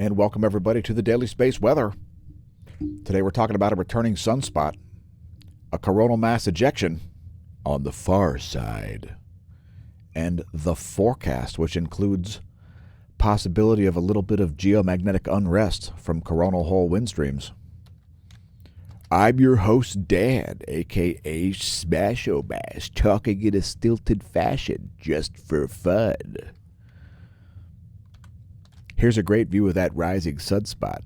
And welcome everybody to the Daily Space Weather. Today we're talking about a returning sunspot, a coronal mass ejection on the far side, and the forecast, which includes possibility of a little bit of geomagnetic unrest from coronal hole wind streams. I'm your host, Dan, a.k.a. smAsho Bass, talking in a stilted fashion just for fun. Here's a great view of that rising sunspot.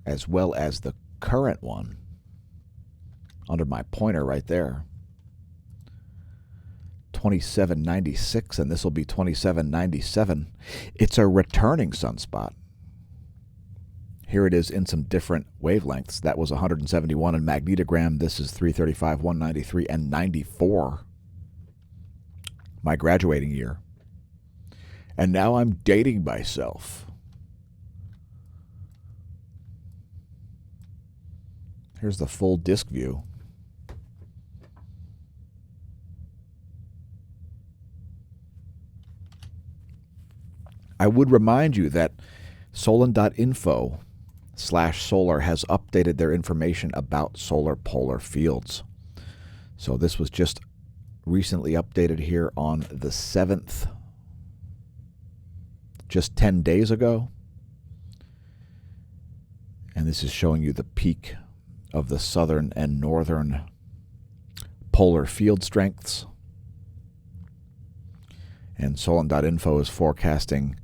As well as the current one under my pointer right there. 2796, and this will be 2797. It's a returning sunspot. Here it is in some different wavelengths. That was 171 in magnetogram. This is 335, 193, and 94. My graduating year. And now I'm dating myself. Here's the full disk view. I would remind you that solon.info/solar has updated their information about solar polar fields. So this was just recently updated here on the 7th, just 10 days ago. And this is showing you the peak of the southern and northern polar field strengths. And solon.info is forecasting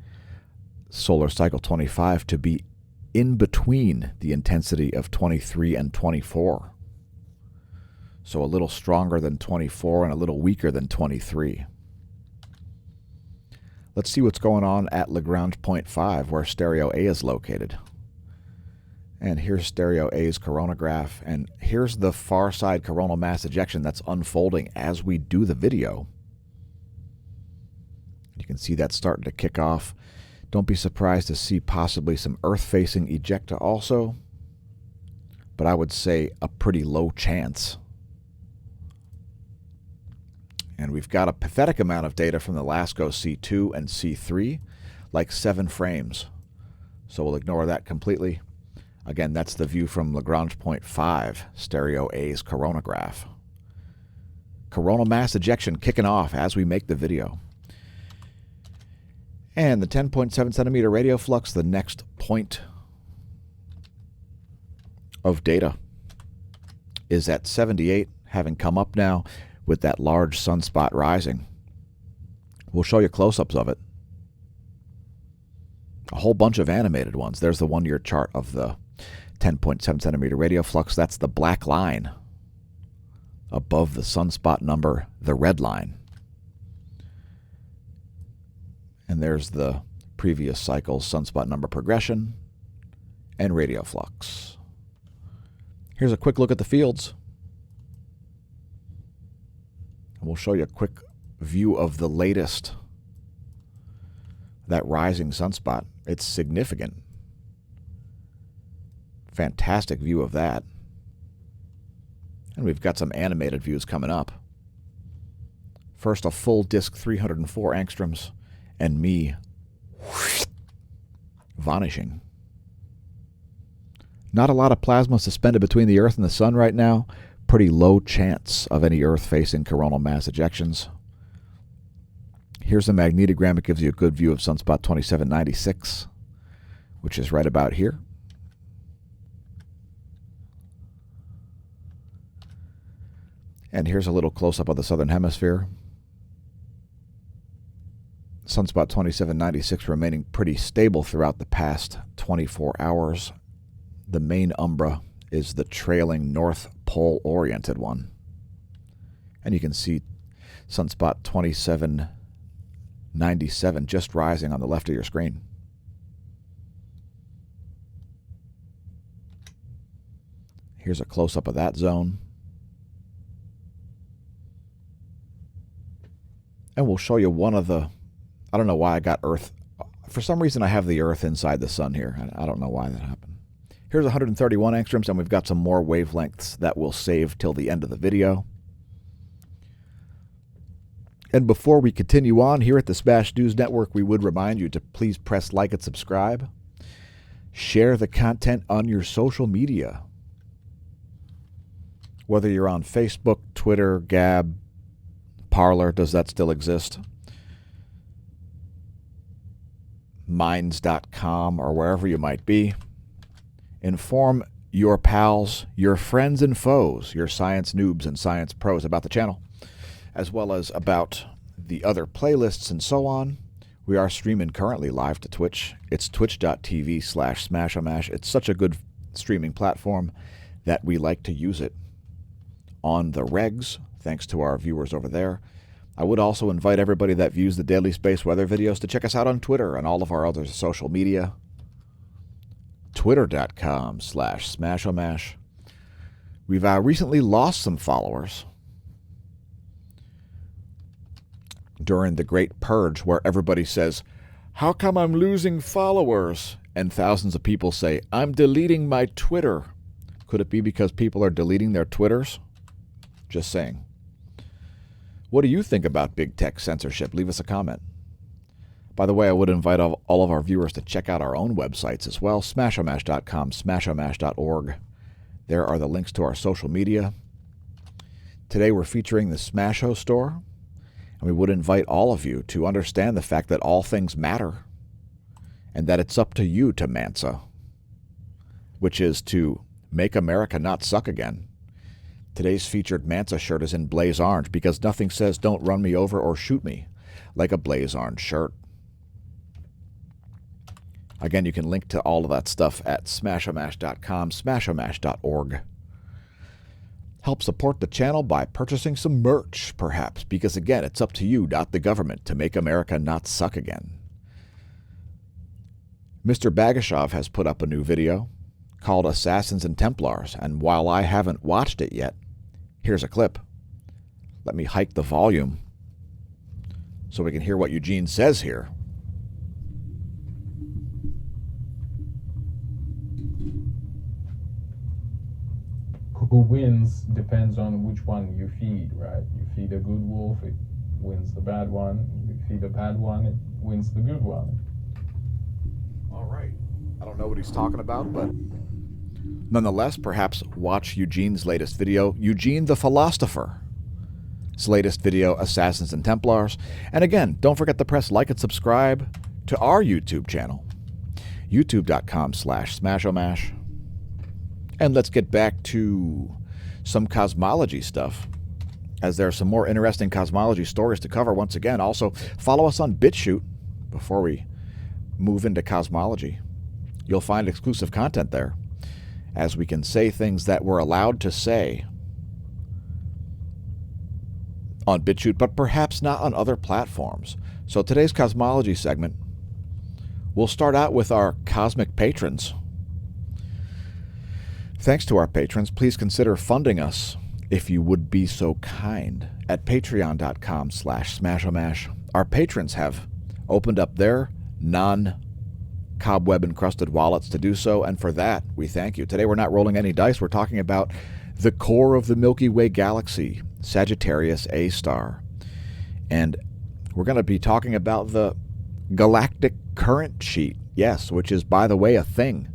solar cycle 25 to be in between the intensity of 23 and 24. So a little stronger than 24 and a little weaker than 23. Let's see what's going on at Lagrange point 5, where stereo A is located. And here's stereo A's coronagraph, and here's the far side coronal mass ejection that's unfolding as we do the video. You can see that starting to kick off. Don't be surprised to see possibly some Earth-facing ejecta also, but I would say a pretty low chance. And we've got a pathetic amount of data from the LASCO C2 and C3, like 7 frames. So we'll ignore that completely. Again, that's the view from Lagrange point 5, stereo A's coronagraph. Coronal mass ejection kicking off as we make the video. And the 10.7 centimeter radio flux, the next point of data, is at 78, having come up now with that large sunspot rising. We'll show you close-ups of it. A whole bunch of animated ones. There's the 1-year chart of the 10.7 centimeter radio flux. That's the black line above the sunspot number, the red line. And there's the previous cycle's sunspot number progression and radio flux. Here's a quick look at the fields. And we'll show you a quick view of the latest, that rising sunspot. It's significant. Fantastic view of that. And we've got some animated views coming up. First, a full disk 304 angstroms, and me vanishing. Not a lot of plasma suspended between the Earth and the Sun right now. Pretty low chance of any Earth-facing coronal mass ejections. Here's the magnetogram. It gives you a good view of sunspot 2796, which is right about here. And here's a little close-up of the southern hemisphere. Sunspot 2796 remaining pretty stable throughout the past 24 hours. The main umbra is the trailing North Pole-oriented one. And you can see sunspot 2797 just rising on the left of your screen. Here's a close-up of that zone. And we'll show you one of the... I don't know why I got Earth. For some reason, I have the Earth inside the Sun here. I don't know why that happened. Here's 131 angstroms, and we've got some more wavelengths that we'll save till the end of the video. And before we continue on here at the Smash News Network, we would remind you to please press like and subscribe. Share the content on your social media. Whether you're on Facebook, Twitter, Gab, Parler, does that still exist? Minds.com or wherever you might be. Inform your pals, your friends and foes, your science noobs and science pros about the channel, as well as about the other playlists and so on. We are streaming currently live to Twitch. It's twitch.tv/smAsho. It's such a good streaming platform that we like to use it on the regs, thanks to our viewers over there. I would also invite everybody that views the Daily Space Weather videos to check us out on Twitter and all of our other social media. Twitter.com/smAsho. We've recently lost some followers during the Great Purge, where everybody says, "How come I'm losing followers?" And thousands of people say, "I'm deleting my Twitter." Could it be because people are deleting their Twitters? Just saying. What do you think about big tech censorship? Leave us a comment. By the way, I would invite all of our viewers to check out our own websites as well, smashomash.com, smashomash.org. There are the links to our social media. Today we're featuring the smAsho store, and we would invite all of you to understand the fact that all things matter and that it's up to you to Mansa, which is to make America not suck again. Today's featured Mansa shirt is in blaze orange because nothing says "don't run me over or shoot me" like a blaze orange shirt. Again, you can link to all of that stuff at smashomash.com, smashomash.org. Help support the channel by purchasing some merch, perhaps, because again, it's up to you, not the government, to make America not suck again. Mr. Bagashov has put up a new video called Assassins and Templars, and while I haven't watched it yet, here's a clip. Let me hike the volume so we can hear what Eugene says here. Who wins depends on which one you feed, right? You feed a good wolf, it wins the bad one. You feed a bad one, it wins the good one. All right. I don't know what he's talking about, but nonetheless, perhaps watch Eugene's latest video, Eugene the Philosopher. His latest video, Assassins and Templars. And again, don't forget to press like and subscribe to our YouTube channel, youtube.com/smashomash. And let's get back to some cosmology stuff, as there are some more interesting cosmology stories to cover once again. Also, follow us on BitChute before we move into cosmology. You'll find exclusive content there, as we can say things that we're allowed to say on BitChute, but perhaps not on other platforms. So today's cosmology segment, we'll start out with our cosmic patrons. Thanks to our patrons, please consider funding us, if you would be so kind, at patreon.com/smashomash. Our patrons have opened up their non-cobweb-encrusted wallets to do so, and for that, we thank you. Today, we're not rolling any dice. We're talking about the core of the Milky Way galaxy, Sagittarius A star. And we're going to be talking about the galactic current sheet, yes, which is, by the way, a thing.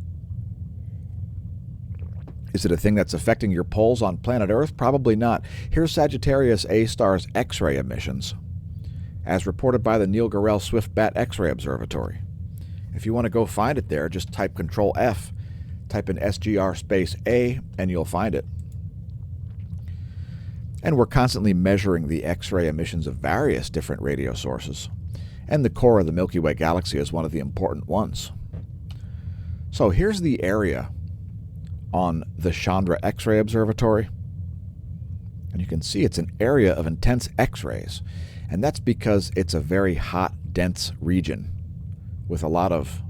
Is it a thing that's affecting your poles on planet Earth? Probably not. Here's Sagittarius A star's X-ray emissions, as reported by the Neil Gorell Swift-Bat X-ray Observatory. If you want to go find it there, just type Control-F, type in SGR space A, and you'll find it. And we're constantly measuring the X-ray emissions of various different radio sources, and the core of the Milky Way galaxy is one of the important ones. So here's the area on the Chandra X-ray Observatory, and you can see it's an area of intense X-rays, and that's because it's a very hot, dense region with a lot of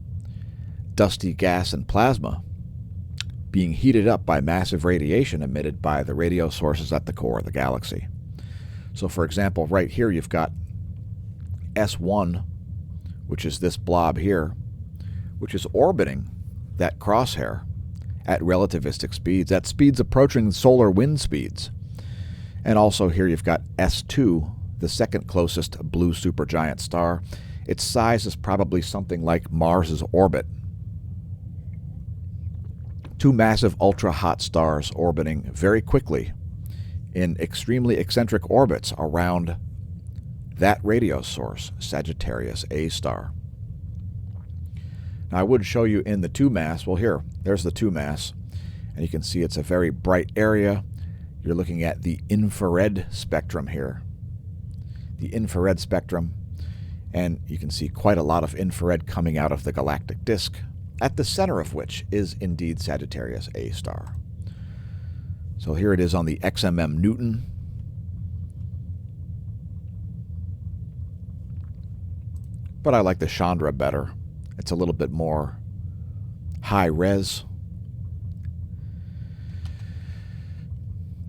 dusty gas and plasma being heated up by massive radiation emitted by the radio sources at the core of the galaxy. So for example, right here you've got S1, which is this blob here, which is orbiting that crosshair at relativistic speeds, at speeds approaching solar wind speeds. And also here you've got S2, the second closest blue supergiant star. Its size is probably something like Mars's orbit. Two massive ultra-hot stars orbiting very quickly in extremely eccentric orbits around that radio source, Sagittarius A star. Now, I would show you in the 2-mass. Well, here, there's the 2-mass, and you can see it's a very bright area. You're looking at the infrared spectrum here. The infrared spectrum, and you can see quite a lot of infrared coming out of the galactic disk, at the center of which is indeed Sagittarius A star. So here it is on the XMM Newton. But I like the Chandra better. It's a little bit more high res.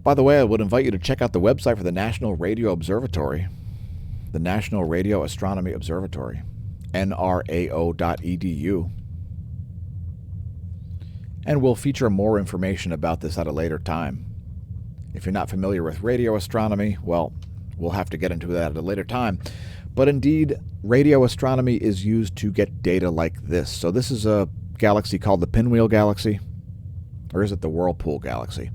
By the way, I would invite you to check out the website for the National Radio Observatory, the National Radio Astronomy Observatory, nrao.edu. And we'll feature more information about this at a later time. If you're not familiar with radio astronomy, well, we'll have to get into that at a later time. But indeed, radio astronomy is used to get data like this. So this is a galaxy called the Pinwheel Galaxy, or is it the Whirlpool Galaxy?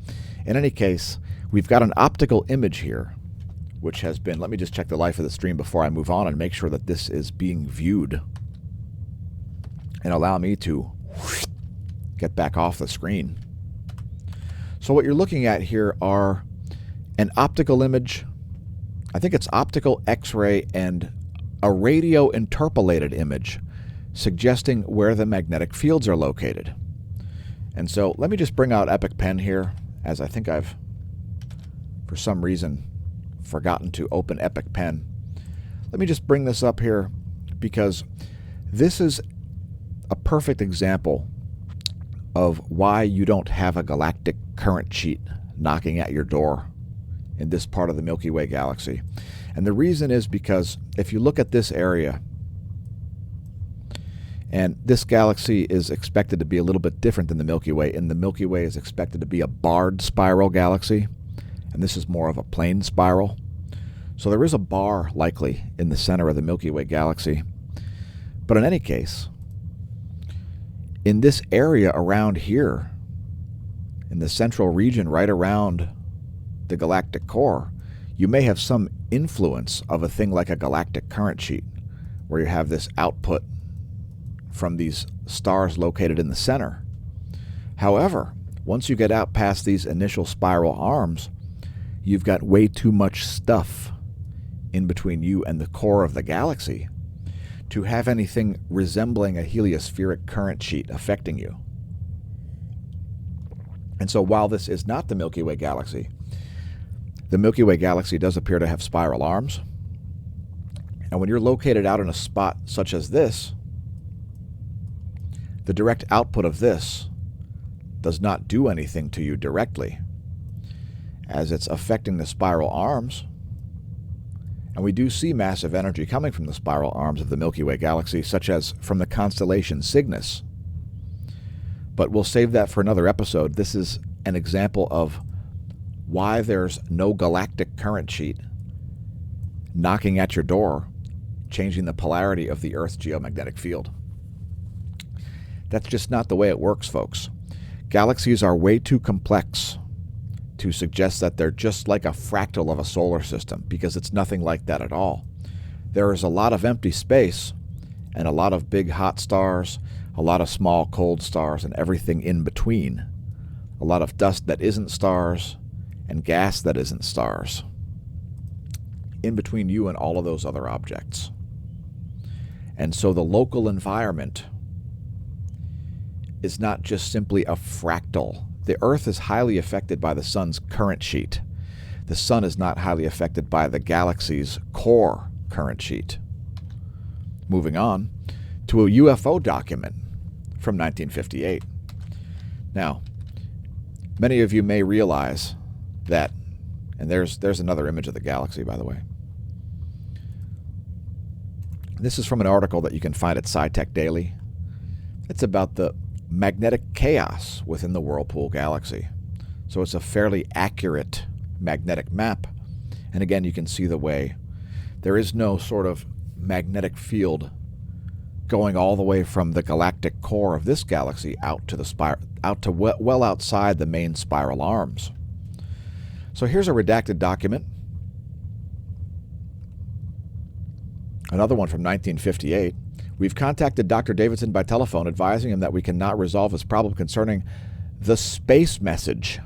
In any case, we've got an optical image here, which has been, let me just check the life of the stream before I move on and make sure that this is being viewed. And allow me to get back off the screen. So what you're looking at here are an optical image, I think it's optical X-ray, and a radio interpolated image suggesting where the magnetic fields are located. And so let me just bring out Epic Pen here, as I think I've, for some reason, forgotten to open Epic Pen. Let me just bring this up here because this is a perfect example of why you don't have a galactic current sheet knocking at your door in this part of the Milky Way galaxy. And the reason is because if you look at this area, and this galaxy is expected to be a little bit different than the Milky Way, and the Milky Way is expected to be a barred spiral galaxy, and this is more of a plane spiral. So there is a bar likely in the center of the Milky Way galaxy. But in any case, in this area around here, in the central region right around the galactic core, you may have some influence of a thing like a galactic current sheet, where you have this output from these stars located in the center. However, once you get out past these initial spiral arms, you've got way too much stuff in between you and the core of the galaxy to have anything resembling a heliospheric current sheet affecting you. And so while this is not the Milky Way galaxy, the Milky Way galaxy does appear to have spiral arms. And when you're located out in a spot such as this, the direct output of this does not do anything to you directly, as it's affecting the spiral arms. And we do see massive energy coming from the spiral arms of the Milky Way galaxy, such as from the constellation Cygnus. But we'll save that for another episode. This is an example of why there's no galactic current sheet knocking at your door, changing the polarity of the Earth's geomagnetic field. That's just not the way it works, folks. Galaxies are way too complex to suggest that they're just like a fractal of a solar system, because it's nothing like that at all. There is a lot of empty space and a lot of big hot stars, a lot of small cold stars, and everything in between. A lot of dust that isn't stars and gas that isn't stars in between you and all of those other objects. And so the local environment is not just simply a fractal. The Earth is highly affected by the sun's current sheet. The sun is not highly affected by the galaxy's core current sheet. Moving on to a UFO document from 1958. Now, many of you may realize that, and there's another image of the galaxy, by the way. This is from an article that you can find at SciTech Daily. It's about the magnetic chaos within the Whirlpool Galaxy. So it's a fairly accurate magnetic map. And again, you can see the way There is no sort of magnetic field going all the way from the galactic core of this galaxy out to well outside the main spiral arms. So here's a redacted document. Another one from 1958. We've contacted Dr. Davidson by telephone, advising him that we cannot resolve his problem concerning the space message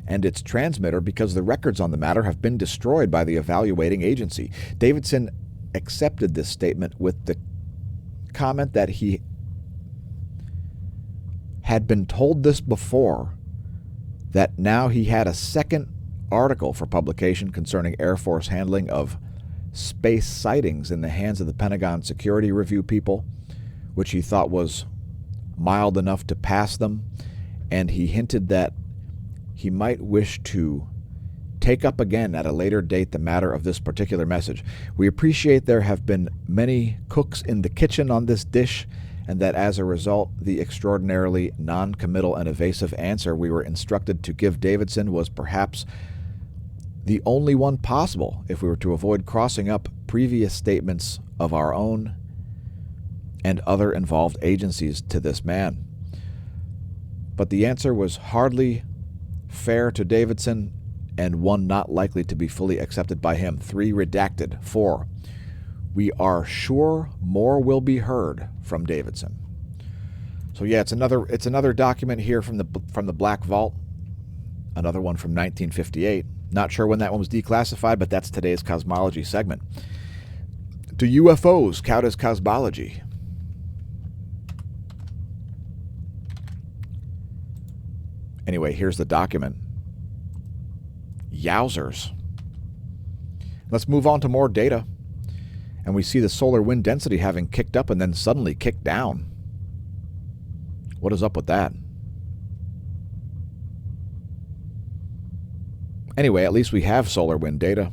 and its transmitter because the records on the matter have been destroyed by the evaluating agency. Davidson accepted this statement with the comment that he had been told this before, that now he had a second article for publication concerning Air Force handling of space sightings in the hands of the Pentagon Security Review people, which he thought was mild enough to pass them, and he hinted that he might wish to take up again at a later date the matter of this particular message. We appreciate there have been many cooks in the kitchen on this dish, and that as a result, the extraordinarily non-committal and evasive answer we were instructed to give Davidson was perhaps the only one possible if we were to avoid crossing up previous statements of our own and other involved agencies to this man. But the answer was hardly fair to Davidson and one not likely to be fully accepted by him. 3 redacted. 4. We are sure more will be heard from Davidson. So yeah, it's another document here from the Black Vault. Another one from 1958. Not sure when that one was declassified, but that's today's cosmology segment. Do UFOs count as cosmology? Anyway, here's the document. Yowzers. Let's move on to more data. And we see the solar wind density having kicked up and then suddenly kicked down. What is up with that? Anyway, at least we have solar wind data.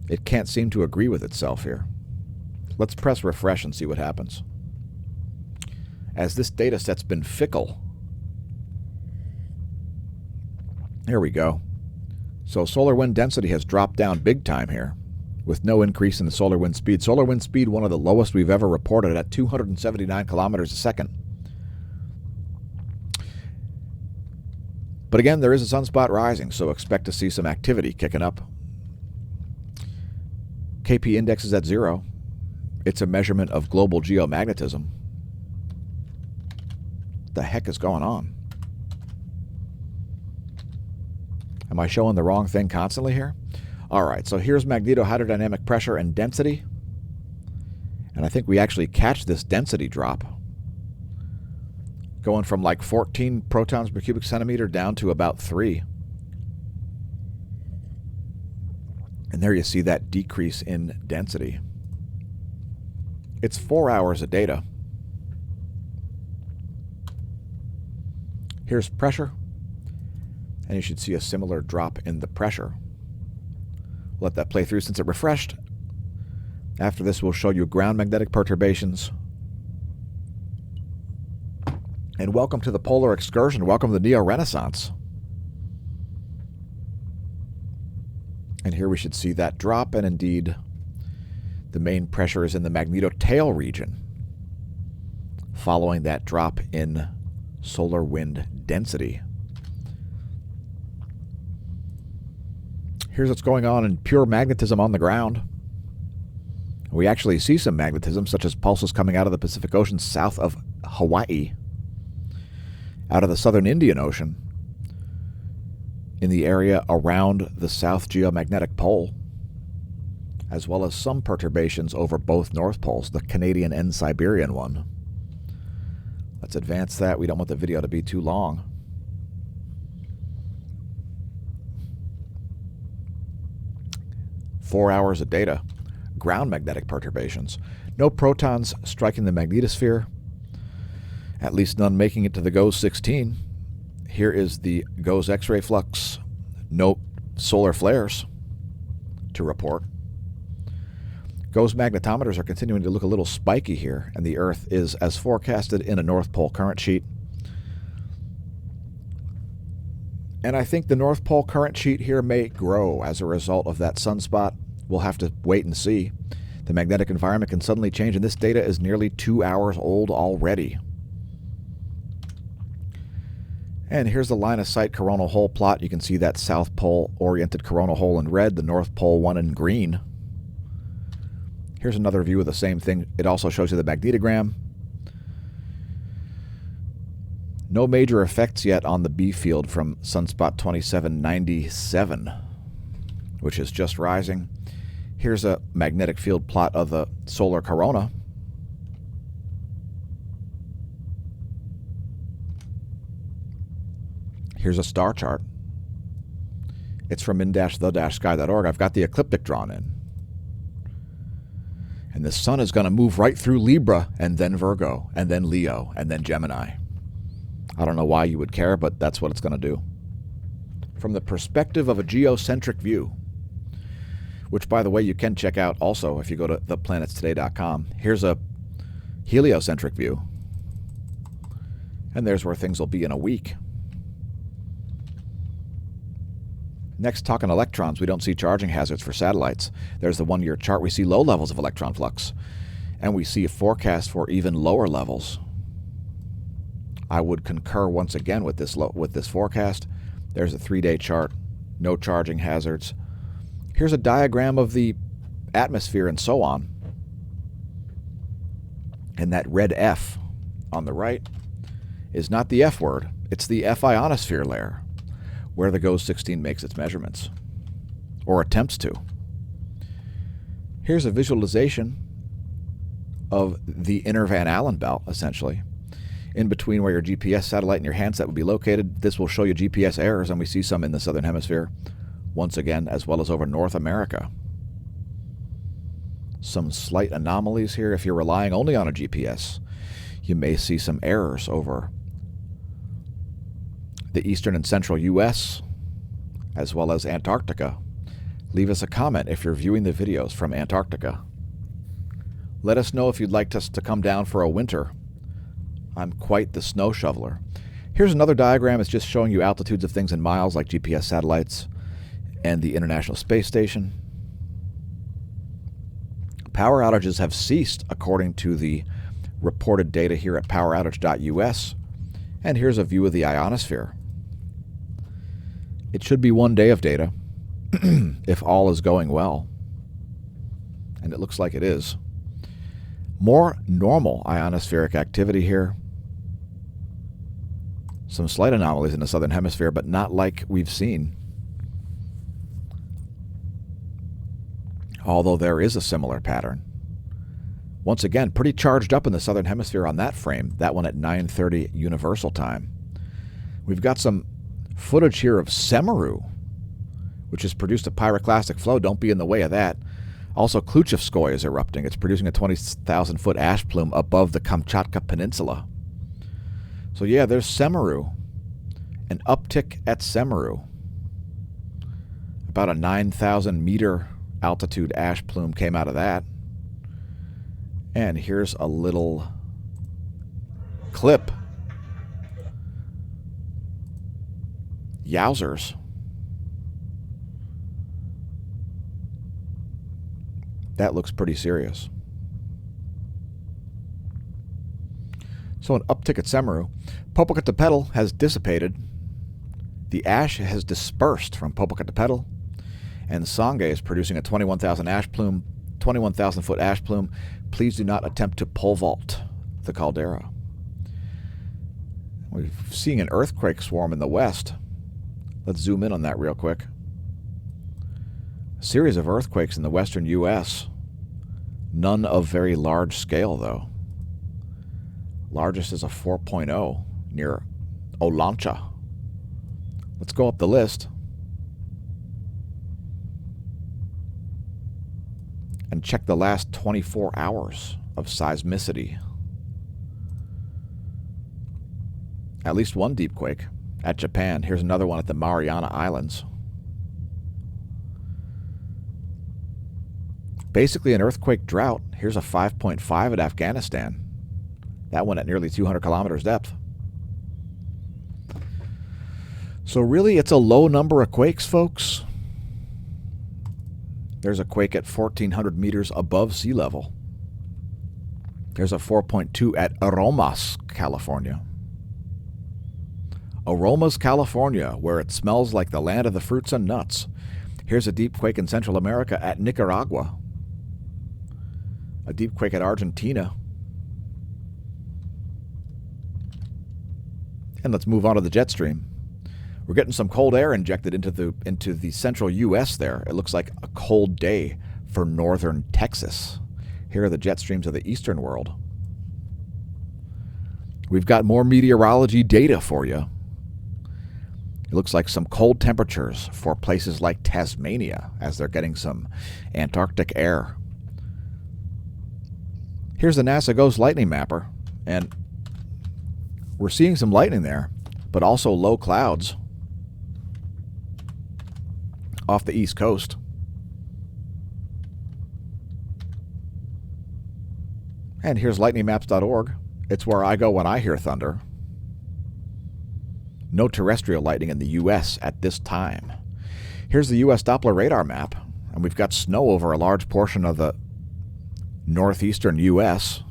It can't seem to agree with itself here. Let's press refresh and see what happens. As this data set's been fickle. There we go. So solar wind density has dropped down big time here, with no increase in the solar wind speed. Solar wind speed, one of the lowest we've ever reported, at 279 kilometers a second. But again, there is a sunspot rising, so expect to see some activity kicking up. KP index is at 0. It's a measurement of global geomagnetism. What the heck is going on? Am I showing the wrong thing constantly here? All right, so here's magnetohydrodynamic pressure and density. And I think we actually catch this density drop, going from like 14 protons per cubic centimeter down to about 3. And there you see that decrease in density. It's 4 hours of data. Here's pressure. And you should see a similar drop in the pressure. Let that play through since it refreshed. After this, we'll show you ground magnetic perturbations. And welcome to the Polar Excursion. Welcome to the Neo-Renaissance. And here we should see that drop, and indeed, the main pressure is in the magnetotail region, following that drop in solar wind density. Here's what's going on in pure magnetism on the ground. We actually see some magnetism, such as pulses coming out of the Pacific Ocean south of Hawaii, out of the southern Indian Ocean, in the area around the South Geomagnetic Pole, as well as some perturbations over both North Poles, the Canadian and Siberian one. Let's advance that. We don't want the video to be too long. Four hours of data. Ground magnetic perturbations. No protons striking the magnetosphere, at least none making it to the GOES 16. Here is the GOES X-ray flux. No solar flares to report. GOES magnetometers are continuing to look a little spiky here, and the Earth is as forecasted in a North Pole current sheet. And I think the North Pole current sheet here may grow as a result of that sunspot We'll have to wait and see. The magnetic environment can suddenly change, and this data is nearly 2 hours old already. And here's the line of sight coronal hole plot. You can see that south pole oriented coronal hole in red, the north pole one in green. Here's another view of the same thing. It also shows you the magnetogram. No major effects yet on the B field from Sunspot 2797, which is just rising. Here's a magnetic field plot of the solar corona. Here's a star chart. It's from in-the-sky.org. I've got the ecliptic drawn in. And the sun is going to move right through Libra, and then Virgo, and then Leo, and then Gemini. I don't know why you would care, but that's what it's going to do. From the perspective of a geocentric view, which, by the way, you can check out also if you go to theplanetstoday.com. Here's a heliocentric view. And there's where things will be in a week. Next, talking electrons, we don't see charging hazards for satellites. There's the one-year chart. We see low levels of electron flux. And we see a forecast for even lower levels. I would concur once again with this forecast. There's a 3-day chart. No charging hazards. Here's a diagram of the atmosphere and so on. And that red F on the right is not the F word. It's the F ionosphere layer, where the GOES 16 makes its measurements, or attempts to. Here's a visualization of the inner Van Allen belt, essentially. In between where your GPS satellite and your handset would be located, this will show you GPS errors, and we see some in the southern hemisphere, once again, as well as over North America. Some slight anomalies here. If you're relying only on a GPS, you may see some errors over the eastern and central U.S., as well as Antarctica. Leave us a comment if you're viewing the videos from Antarctica. Let us know if you'd like us to come down for a winter. I'm quite the snow shoveler. Here's another diagram. It's just showing you altitudes of things in miles, like GPS satellites and the International Space Station. Power outages have ceased, according to the reported data here at poweroutage.us. And here's a view of the ionosphere. It should be 1 day of data, if all is going well. And it looks like it is. More normal ionospheric activity here. Some slight anomalies in the southern hemisphere, but not like we've seen. Although there is a similar pattern. Once again, pretty charged up in the southern hemisphere on that frame. That one at 9:30 Universal Time. We've got some footage here of Semeru, which has produced a pyroclastic flow. Don't be in the way of that. Also, Kluchevskoye is erupting. It's producing a 20,000-foot ash plume above the Kamchatka Peninsula. So yeah, there's Semeru. An uptick at Semeru. About a 9,000-meter altitude ash plume came out of that. And here's a little clip. Yowzers. That looks pretty serious. So an uptick at Semeru. Popocatépetl has dissipated. The ash has dispersed from Popocatépetl. And Sangay is producing a 21,000 ash plume, 21,000-foot ash plume. Please do not attempt to pole vault the caldera. We're seeing an earthquake swarm in the west. Let's zoom in on that real quick. A series of earthquakes in the western U.S. None of very large scale, though. Largest is a 4.0 near Olancha. Let's go up the list and check the last 24 hours of seismicity. At least one deep quake at Japan. Here's another one at the Mariana Islands. Basically an earthquake drought. Here's a 5.5 at Afghanistan. That one at nearly 200 kilometers depth. So really, it's a low number of quakes, folks. There's a quake at 1,400 meters above sea level. There's a 4.2 at Aromas, California. Aromas, California, where it smells like the land of the fruits and nuts. Here's a deep quake in Central America at Nicaragua. A deep quake at Argentina. And let's move on to the jet stream. We're getting some cold air injected into the central U.S. there. It looks like a cold day for northern Texas. Here are the jet streams of the eastern world. We've got more meteorology data for you. It looks like some cold temperatures for places like Tasmania as they're getting some Antarctic air. Here's the NASA Ghost Lightning Mapper, and we're seeing some lightning there, but also low clouds off the East Coast. And here's lightningmaps.org. It's where I go when I hear thunder. No terrestrial lightning in the U.S. at this time. Here's the U.S. Doppler radar map, and we've got snow over a large portion of the northeastern U.S.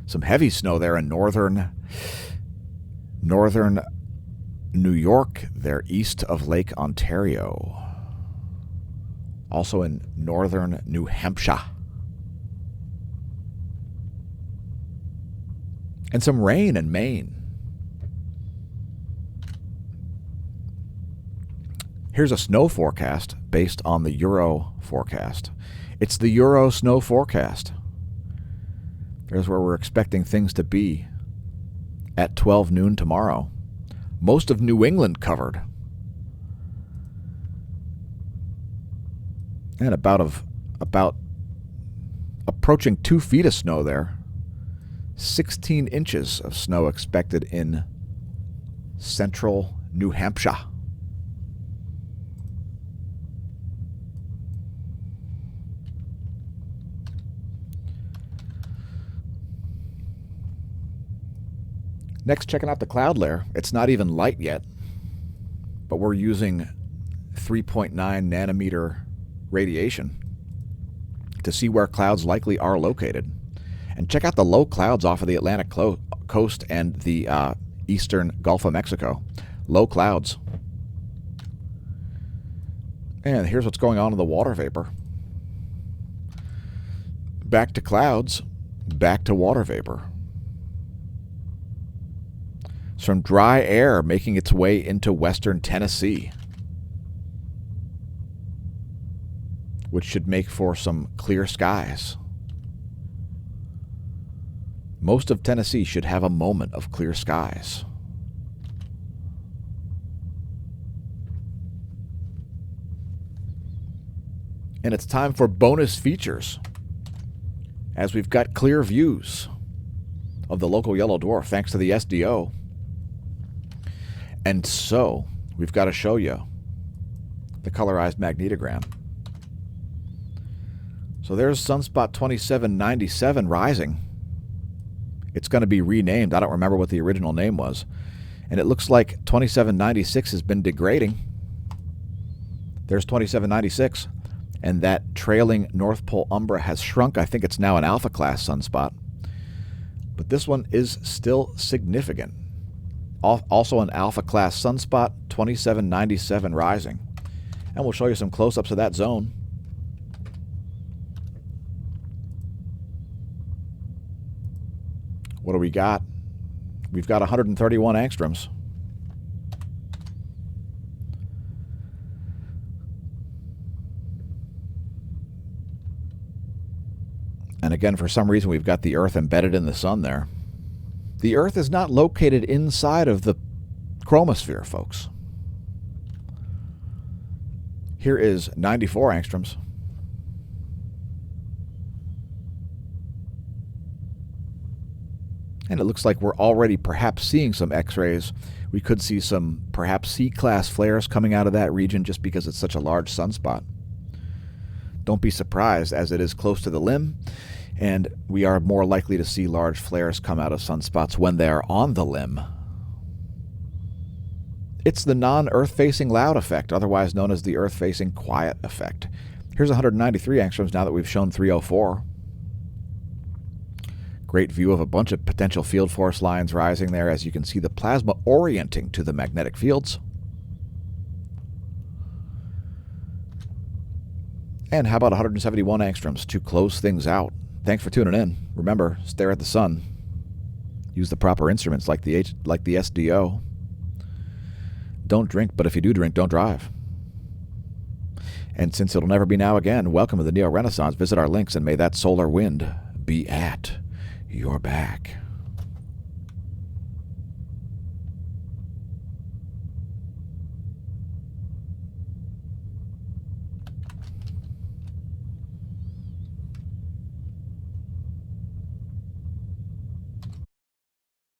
Some heavy snow there in northern New York, there east of Lake Ontario. Also in northern New Hampshire. And some rain in Maine. Here's a snow forecast based on the Euro forecast. It's the Euro snow forecast. There's where we're expecting things to be at 12 noon tomorrow. Most of New England covered. And about approaching 2 feet of snow there. 16 inches of snow expected in central New Hampshire. Next, checking out the cloud layer. It's not even light yet, but we're using 3.9 nanometer radiation to see where clouds likely are located. And check out the low clouds off of the Atlantic coast and the eastern Gulf of Mexico. Low clouds. And here's what's going on in the water vapor. Back to clouds, back to water vapor. Some dry air making its way into western Tennessee, which should make for some clear skies. Most of Tennessee should have a moment of clear skies. And it's time for bonus features, as we've got clear views of the local yellow dwarf thanks to the SDO. And so, we've got to show you the colorized magnetogram. So there's Sunspot 2797 rising. It's going to be renamed. I don't remember what the original name was. And it looks like 2796 has been degrading. There's 2796. And that trailing North Pole umbra has shrunk. I think it's now an alpha class sunspot. But this one is still significant. Also an alpha class sunspot, 2797 rising. And we'll show you some close-ups of that zone. What do we got? We've got 131 angstroms. And again, for some reason, we've got the Earth embedded in the sun there. The Earth is not located inside of the chromosphere, folks. Here is 94 angstroms. And it looks like we're already perhaps seeing some X-rays. We could see some perhaps C-class flares coming out of that region just because it's such a large sunspot. Don't be surprised, as it is close to the limb, and we are more likely to see large flares come out of sunspots when they're on the limb. It's the non-Earth-facing loud effect, otherwise known as the Earth-facing quiet effect. Here's 193 angstroms now that we've shown 304. Great view of a bunch of potential field force lines rising there as you can see the plasma orienting to the magnetic fields. And how about 171 angstroms to close things out? Thanks for tuning in. Remember, stare at the sun. Use the proper instruments like the SDO. Don't drink, but if you do drink, don't drive. And since it'll never be now again, welcome to the Neo-Renaissance. Visit our links and may that solar wind be at your back.